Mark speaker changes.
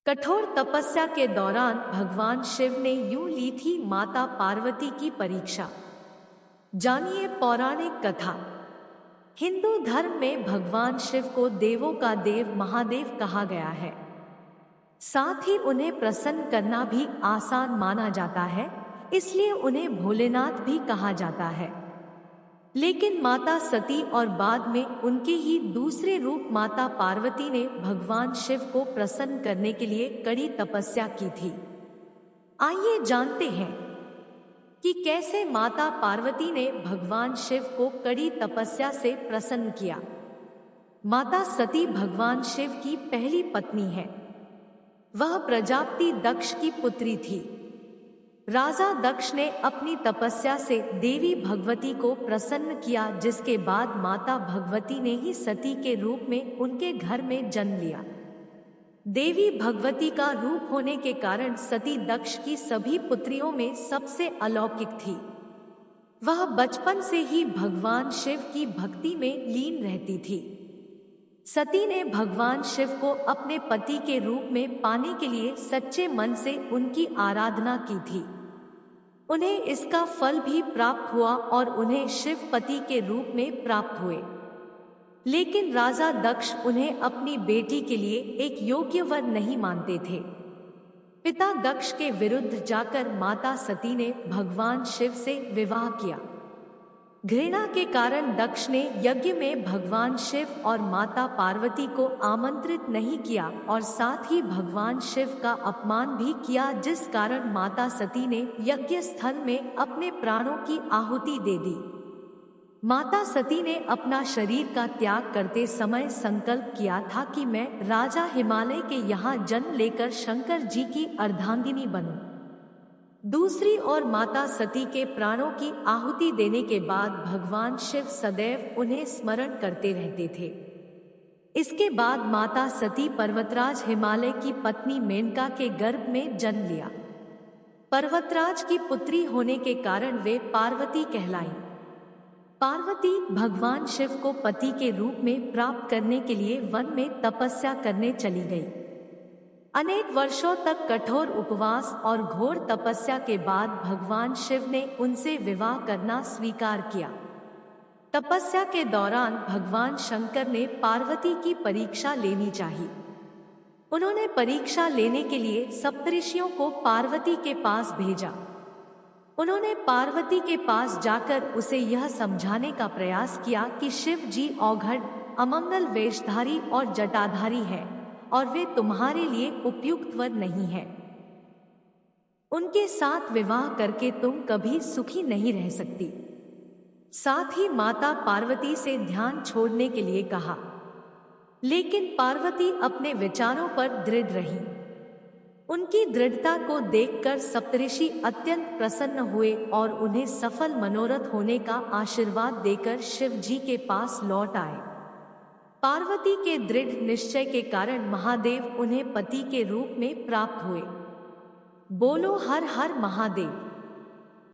Speaker 1: कठोर तपस्या के दौरान भगवान शिव ने यूं ली थी माता पार्वती की परीक्षा। जानिए पौराणिक कथा। हिंदू धर्म में भगवान शिव को देवों का देव महादेव कहा गया है। साथ ही उन्हें प्रसन्न करना भी आसान माना जाता है, इसलिए उन्हें भोलेनाथ भी कहा जाता है। लेकिन माता सती और बाद में उनके ही दूसरे रूप माता पार्वती ने भगवान शिव को प्रसन्न करने के लिए कड़ी तपस्या की थी। आइए जानते हैं कि कैसे माता पार्वती ने भगवान शिव को कड़ी तपस्या से प्रसन्न किया। माता सती भगवान शिव की पहली पत्नी है। वह प्रजापति दक्ष की पुत्री थी। राजा दक्ष ने अपनी तपस्या से देवी भगवती को प्रसन्न किया, जिसके बाद माता भगवती ने ही सती के रूप में उनके घर में जन्म लिया। देवी भगवती का रूप होने के कारण सती दक्ष की सभी पुत्रियों में सबसे अलौकिक थी। वह बचपन से ही भगवान शिव की भक्ति में लीन रहती थी। सती ने भगवान शिव को अपने पति के रूप में पाने के लिए सच्चे मन से उनकी आराधना की थी। उन्हें इसका फल भी प्राप्त हुआ और उन्हें शिव पति के रूप में प्राप्त हुए। लेकिन राजा दक्ष उन्हें अपनी बेटी के लिए एक योग्य वर नहीं मानते थे। पिता दक्ष के विरुद्ध जाकर माता सती ने भगवान शिव से विवाह किया। घृणा के कारण दक्ष ने यज्ञ में भगवान शिव और माता पार्वती को आमंत्रित नहीं किया और साथ ही भगवान शिव का अपमान भी किया, जिस कारण माता सती ने यज्ञ स्थल में अपने प्राणों की आहुति दे दी। माता सती ने अपना शरीर का त्याग करते समय संकल्प किया था कि मैं राजा हिमालय के यहाँ जन्म लेकर शंकर जी की अर्धांगिनी बनूं। दूसरी ओर माता सती के प्राणों की आहुति देने के बाद भगवान शिव सदैव उन्हें स्मरण करते रहते थे। इसके बाद माता सती पर्वतराज हिमालय की पत्नी मेनका के गर्भ में जन्म लिया। पर्वतराज की पुत्री होने के कारण वे पार्वती कहलाई। पार्वती भगवान शिव को पति के रूप में प्राप्त करने के लिए वन में तपस्या करने चली गई। अनेक वर्षों तक कठोर उपवास और घोर तपस्या के बाद भगवान शिव ने उनसे विवाह करना स्वीकार किया। तपस्या के दौरान भगवान शंकर ने पार्वती की परीक्षा लेनी चाहिए। उन्होंने परीक्षा लेने के लिए सप्तऋषियों को पार्वती के पास भेजा। उन्होंने पार्वती के पास जाकर उसे यह समझाने का प्रयास किया कि शिव जी औघड़, अमंगल वेशधारी और जटाधारी है और वे तुम्हारे लिए उपयुक्त वर नहीं है। उनके साथ विवाह करके तुम कभी सुखी नहीं रह सकती। साथ ही माता पार्वती से ध्यान छोड़ने के लिए कहा। लेकिन पार्वती अपने विचारों पर दृढ़ रही। उनकी दृढ़ता को देखकर सप्तऋषि अत्यंत प्रसन्न हुए और उन्हें सफल मनोरथ होने का आशीर्वाद देकर शिव जी के पास लौट आए। पार्वती के दृढ़ निश्चय के कारण महादेव उन्हें पति के रूप में प्राप्त हुए। बोलो हर हर महादेव।